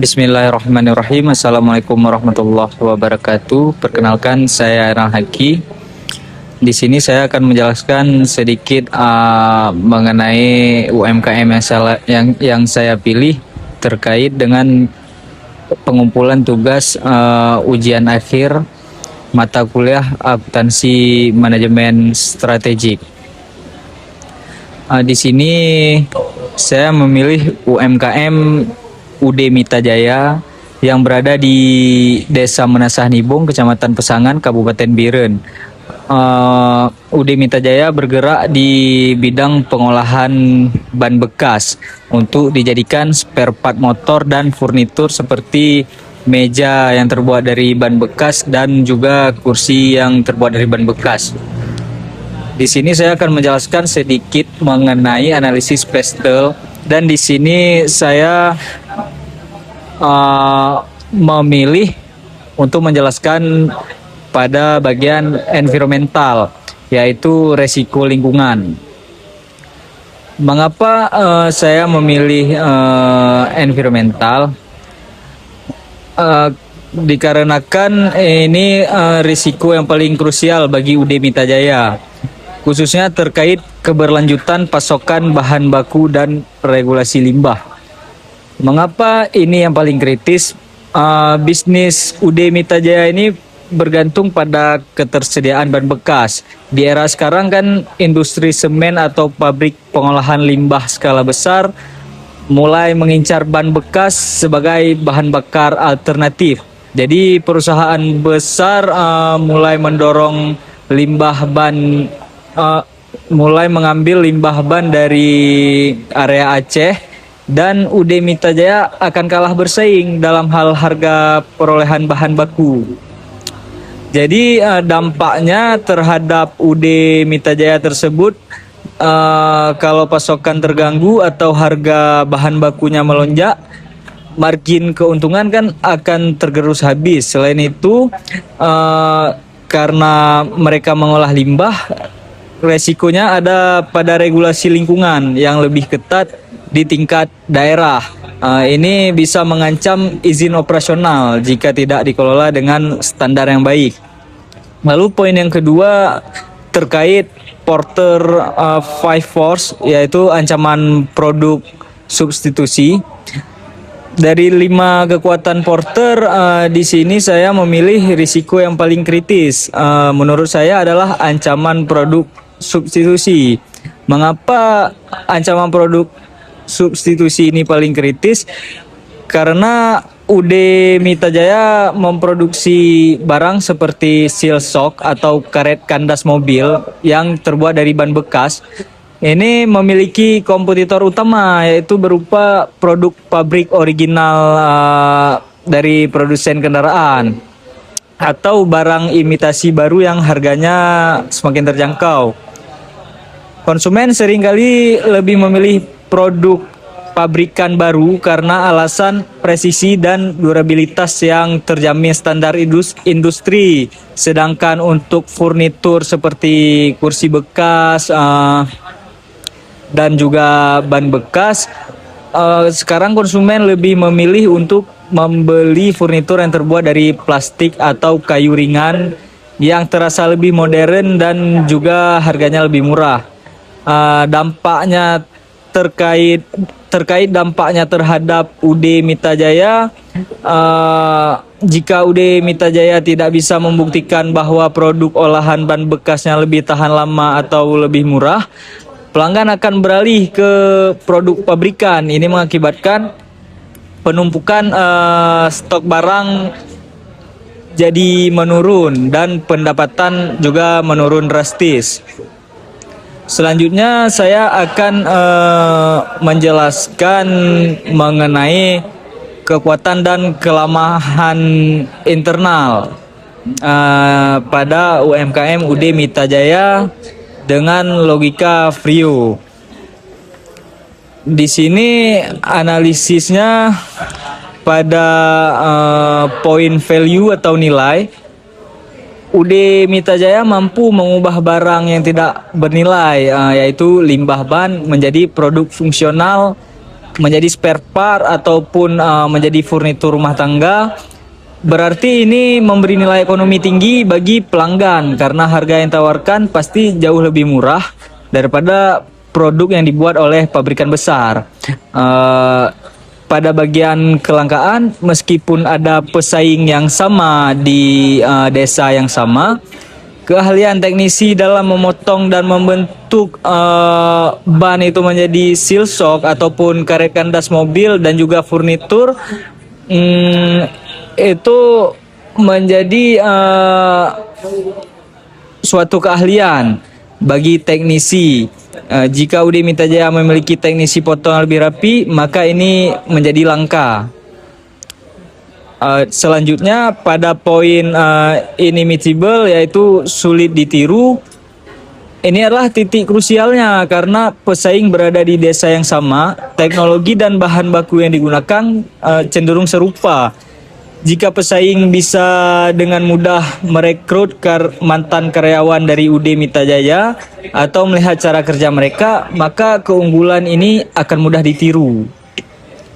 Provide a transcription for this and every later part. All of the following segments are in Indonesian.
Bismillahirrahmanirrahim. Assalamualaikum warahmatullahi wabarakatuh. Perkenalkan, saya Erang Haki. Di sini saya akan menjelaskan sedikit mengenai UMKM yang saya pilih terkait dengan pengumpulan tugas ujian akhir mata kuliah akuntansi manajemen strategik. Di sini saya memilih UMKM UD Mita Jaya yang berada di Desa Menasah Nibung, Kecamatan Pesangan, Kabupaten Biren. UD Mita Jaya bergerak di bidang pengolahan ban bekas untuk dijadikan spare part motor dan furnitur seperti meja yang terbuat dari ban bekas dan juga kursi yang terbuat dari ban bekas. Di sini saya akan menjelaskan sedikit mengenai analisis pastel, dan di sini saya memilih untuk menjelaskan pada bagian environmental, yaitu resiko lingkungan. Mengapa saya memilih environmental? Dikarenakan ini risiko yang paling krusial bagi UD Mita Jaya, khususnya terkait keberlanjutan pasokan bahan baku dan regulasi limbah. Mengapa ini yang paling kritis? Bisnis UD Mita Jaya ini bergantung pada ketersediaan ban bekas. Di era sekarang kan industri semen atau pabrik pengolahan limbah skala besar mulai mengincar ban bekas sebagai bahan bakar alternatif. Jadi perusahaan besar mulai mendorong limbah ban, mulai mengambil limbah ban dari area Aceh, dan UD Mita Jaya akan kalah bersaing dalam hal harga perolehan bahan baku. Jadi dampaknya terhadap UD Mita Jaya tersebut, kalau pasokan terganggu atau harga bahan bakunya melonjak, margin keuntungan kan akan tergerus habis. Selain itu, karena mereka mengolah limbah, resikonya ada pada regulasi lingkungan yang lebih ketat di tingkat daerah. Ini bisa mengancam izin operasional jika tidak dikelola dengan standar yang baik. Lalu poin yang kedua terkait Porter 5 Force, yaitu ancaman produk substitusi. Dari 5 kekuatan Porter, di sini saya memilih risiko yang paling kritis. Menurut saya adalah ancaman produk substitusi. Mengapa ancaman produk substitusi ini paling kritis? Karena UD Mita Jaya memproduksi barang seperti seal shock atau karet kandas mobil yang terbuat dari ban bekas. Ini memiliki kompetitor utama, yaitu berupa produk pabrik original dari produsen kendaraan atau barang imitasi baru yang harganya semakin terjangkau. Konsumen seringkali lebih memilih produk pabrikan baru karena alasan presisi dan durabilitas yang terjamin standar industri. Sedangkan untuk furnitur seperti kursi bekas dan juga ban bekas, sekarang konsumen lebih memilih untuk membeli furnitur yang terbuat dari plastik atau kayu ringan yang terasa lebih modern dan juga harganya lebih murah. Dampaknya terkait dampaknya terhadap UD Mita Jaya, jika UD Mita Jaya tidak bisa membuktikan bahwa produk olahan ban bekasnya lebih tahan lama atau lebih murah, pelanggan akan beralih ke produk pabrikan. Ini mengakibatkan penumpukan stok barang jadi menurun dan pendapatan juga menurun drastis. Selanjutnya saya akan menjelaskan mengenai kekuatan dan kelemahan internal pada UMKM UD Mita Jaya dengan logika Frio. Di sini analisisnya pada poin value atau nilai. UD Mita Jaya mampu mengubah barang yang tidak bernilai, yaitu limbah ban, menjadi produk fungsional menjadi spare part ataupun menjadi furnitur rumah tangga, berarti ini memberi nilai ekonomi tinggi bagi pelanggan karena harga yang ditawarkan pasti jauh lebih murah daripada produk yang dibuat oleh pabrikan besar. Pada bagian kelangkaan, meskipun ada pesaing yang sama di desa yang sama, keahlian teknisi dalam memotong dan membentuk ban itu menjadi seal shock ataupun karet kandas mobil dan juga furnitur, itu menjadi suatu keahlian bagi teknisi. Jika UD Mitra Jaya memiliki teknisi potongan lebih rapi, maka ini menjadi langka. Selanjutnya pada poin inimitable, yaitu sulit ditiru. Ini adalah titik krusialnya karena pesaing berada di desa yang sama, teknologi dan bahan baku yang digunakan cenderung serupa. Jika pesaing bisa dengan mudah merekrut mantan karyawan dari UD Mitra Jaya atau melihat cara kerja mereka, maka keunggulan ini akan mudah ditiru.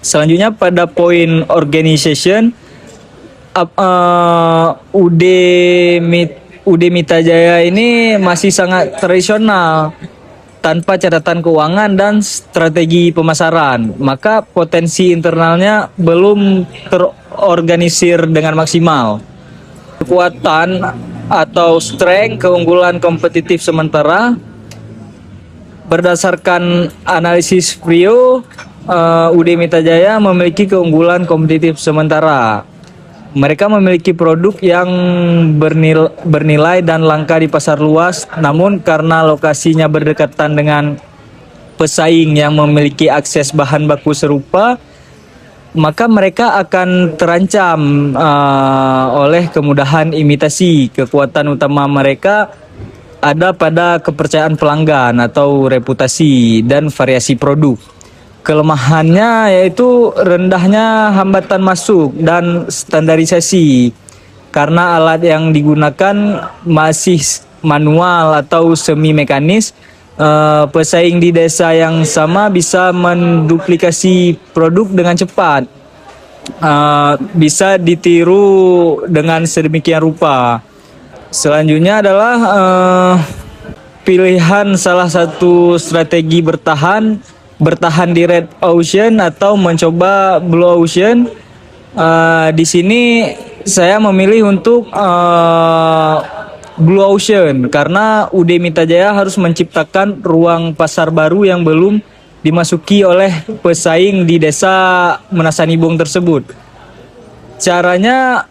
Selanjutnya pada poin organization, UD Mitra Jaya ini masih sangat tradisional tanpa catatan keuangan dan strategi pemasaran, maka potensi internalnya belum terorganisir dengan maksimal. Kekuatan atau strength, keunggulan kompetitif sementara, berdasarkan analisis Prio, UD Mitra Jaya memiliki keunggulan kompetitif sementara. Mereka memiliki produk yang bernilai dan langka di pasar luas, namun karena lokasinya berdekatan dengan pesaing yang memiliki akses bahan baku serupa, maka mereka akan terancam oleh kemudahan imitasi. Kekuatan utama mereka ada pada kepercayaan pelanggan atau reputasi dan variasi produk. Kelemahannya yaitu rendahnya hambatan masuk dan standarisasi karena alat yang digunakan masih manual atau semi mekanis. Pesaing di desa yang sama bisa menduplikasi produk dengan cepat, bisa ditiru dengan sedemikian rupa. Selanjutnya adalah pilihan salah satu strategi bertahan di Red Ocean atau mencoba Blue Ocean. Di sini saya memilih untuk Blue Ocean karena UD Mitra Jaya harus menciptakan ruang pasar baru yang belum dimasuki oleh pesaing di desa Menasanibung tersebut. Caranya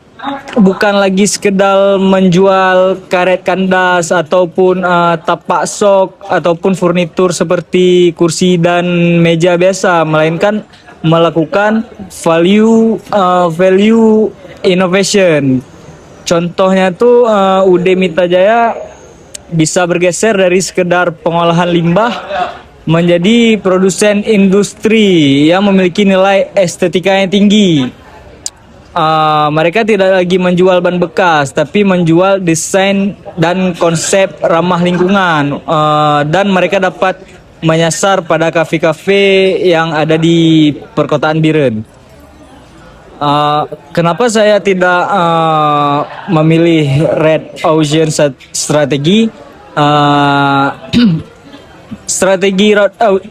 bukan lagi sekedar menjual karet kandas ataupun tapak sok ataupun furnitur seperti kursi dan meja biasa, melainkan melakukan value innovation. Contohnya tuh UD Mitra Jaya bisa bergeser dari sekedar pengolahan limbah menjadi produsen industri yang memiliki nilai estetika yang tinggi. Mereka tidak lagi menjual ban bekas, tapi menjual desain dan konsep ramah lingkungan, dan mereka dapat menyasar pada kafe-kafe yang ada di perkotaan Biren. Kenapa saya tidak memilih Red Ocean strategi? Strategi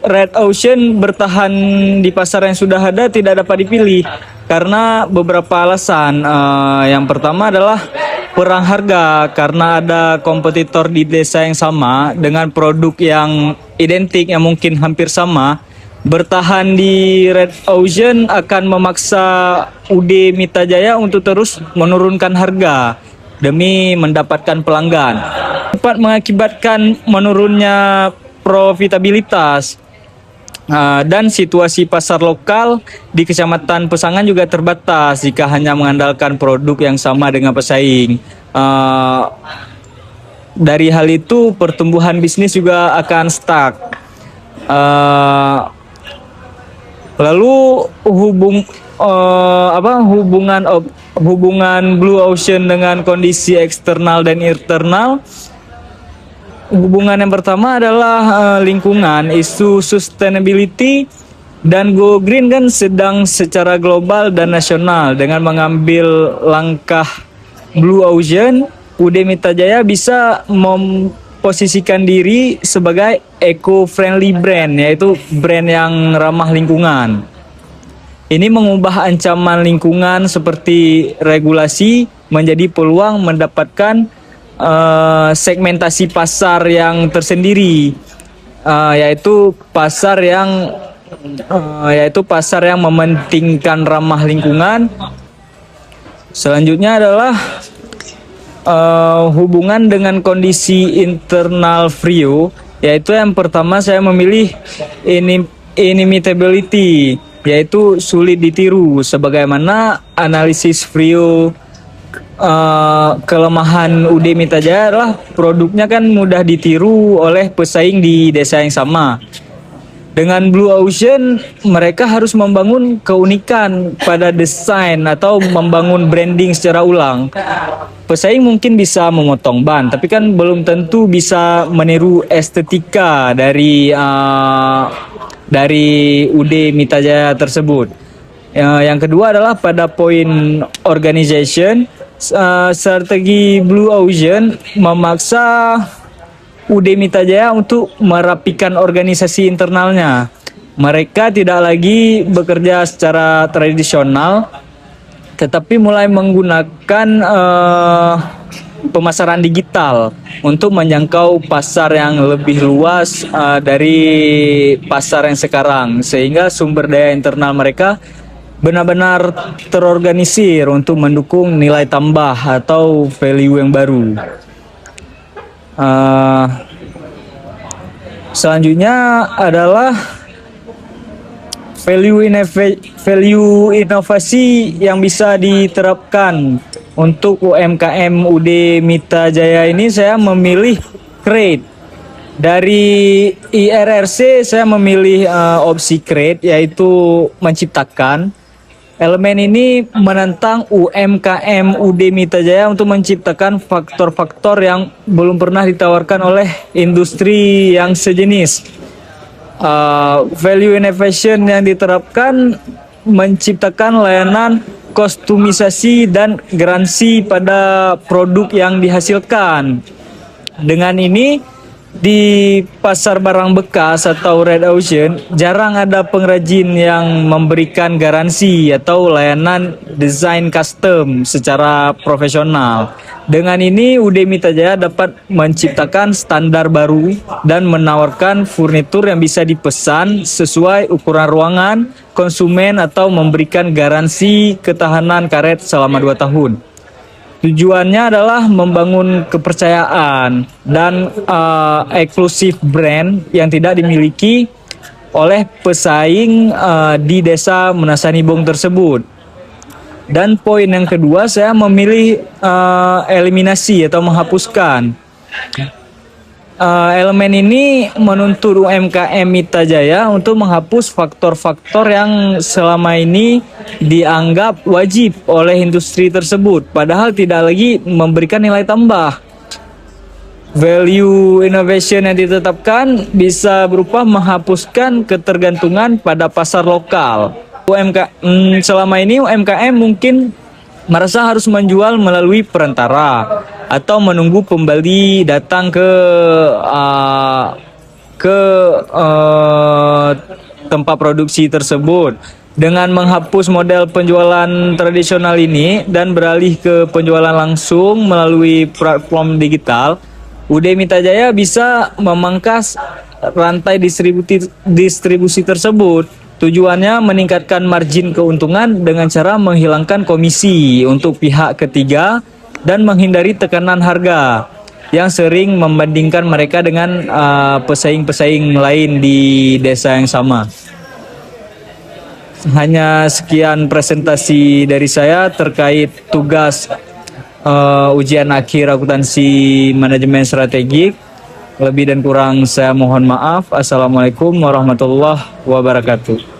Red Ocean bertahan di pasar yang sudah ada tidak dapat dipilih karena beberapa alasan. Yang pertama adalah perang harga, karena ada kompetitor di desa yang sama dengan produk yang identik yang mungkin hampir sama. Bertahan di Red Ocean akan memaksa UD Mitra Jaya untuk terus menurunkan harga demi mendapatkan pelanggan. Dapat mengakibatkan menurunnya profitabilitas. Dan situasi pasar lokal di Kecamatan Pesangan juga terbatas jika hanya mengandalkan produk yang sama dengan pesaing. Dari hal itu pertumbuhan bisnis juga akan stuck. Lalu hubungan Blue Ocean dengan kondisi eksternal dan internal. Hubungan yang pertama adalah lingkungan, isu sustainability. Dan Go Green kan sedang secara global dan nasional dengan mengambil langkah Blue Ocean. UD Mitra Jaya bisa memposisikan diri sebagai eco-friendly brand, yaitu brand yang ramah lingkungan. Ini mengubah ancaman lingkungan seperti regulasi menjadi peluang mendapatkan segmentasi pasar yang tersendiri, yaitu pasar yang mementingkan ramah lingkungan. Selanjutnya adalah hubungan dengan kondisi internal Frio, yaitu yang pertama saya memilih inimitability, yaitu sulit ditiru. Sebagaimana analisis Frio, kelemahan UD Mitra Jaya adalah produknya kan mudah ditiru oleh pesaing di desa yang sama. Dengan Blue Ocean, mereka harus membangun keunikan pada desain atau membangun branding secara ulang. Pesaing mungkin bisa memotong ban, tapi kan belum tentu bisa meniru estetika dari UD Mitra Jaya tersebut. Yang kedua adalah pada poin organization. Strategi Blue Ocean memaksa UD Mitra Jaya untuk merapikan organisasi internalnya. Mereka tidak lagi bekerja secara tradisional, tetapi mulai menggunakan pemasaran digital untuk menjangkau pasar yang lebih luas dari pasar yang sekarang, sehingga sumber daya internal mereka benar-benar terorganisir untuk mendukung nilai tambah atau value yang baru. Selanjutnya adalah value inovasi yang bisa diterapkan untuk UMKM UD Mitra Jaya ini. Saya memilih Create. Dari IRRC saya memilih opsi Create, yaitu menciptakan. Elemen ini menantang UMKM UD Mitra Jaya untuk menciptakan faktor-faktor yang belum pernah ditawarkan oleh industri yang sejenis. Value innovation yang diterapkan menciptakan layanan kostumisasi dan garansi pada produk yang dihasilkan. Dengan ini, di pasar barang bekas atau Red Ocean, jarang ada pengrajin yang memberikan garansi atau layanan desain custom secara profesional. Dengan ini, UD Mitra Jaya dapat menciptakan standar baru dan menawarkan furnitur yang bisa dipesan sesuai ukuran ruangan konsumen atau memberikan garansi ketahanan karet selama 2 tahun. Tujuannya adalah membangun kepercayaan dan eksklusif brand yang tidak dimiliki oleh pesaing di desa Menasanibong tersebut. Dan poin yang kedua, saya memilih eliminasi atau menghapuskan. Elemen ini menuntut UMKM Mitra Jaya untuk menghapus faktor-faktor yang selama ini dianggap wajib oleh industri tersebut, padahal tidak lagi memberikan nilai tambah. Value innovation yang ditetapkan bisa berupa menghapuskan ketergantungan pada pasar lokal. Selama ini UMKM mungkin merasa harus menjual melalui perantara atau menunggu pembeli datang ke tempat produksi tersebut. Dengan menghapus model penjualan tradisional ini dan beralih ke penjualan langsung melalui platform digital, UD Mitra Jaya bisa memangkas rantai distribusi tersebut. Tujuannya meningkatkan margin keuntungan dengan cara menghilangkan komisi untuk pihak ketiga dan menghindari tekanan harga yang sering membandingkan mereka dengan pesaing-pesaing lain di desa yang sama. Hanya sekian presentasi dari saya terkait tugas ujian akhir akuntansi manajemen strategik. Lebih dan kurang saya mohon maaf. Assalamualaikum warahmatullahi wabarakatuh.